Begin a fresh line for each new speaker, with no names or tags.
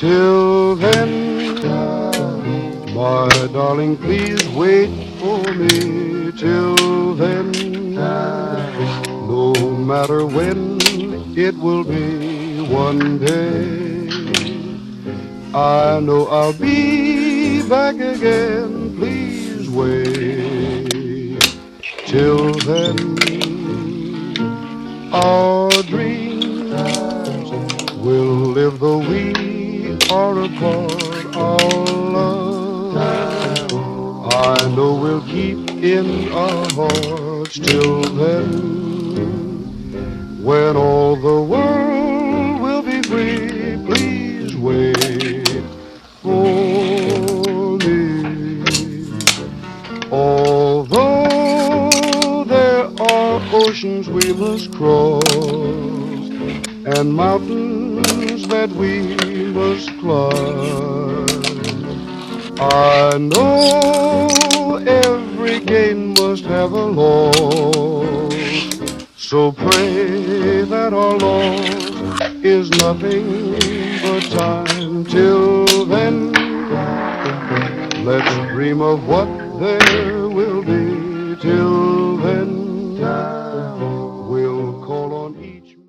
Till then, my darling, please wait for me. Till then, no matter when it will be, one day I know I'll be back again. Please wait. Till then, our dreams will live though we are apart. Our love, I know we'll keep in our hearts. Till then, when all the world will be free, please wait for me. Although there are oceans we must cross and mountains that we must climb, I know every gain must have a loss. So pray that our loss is nothing but time. Till then, let's dream of what there will be. Till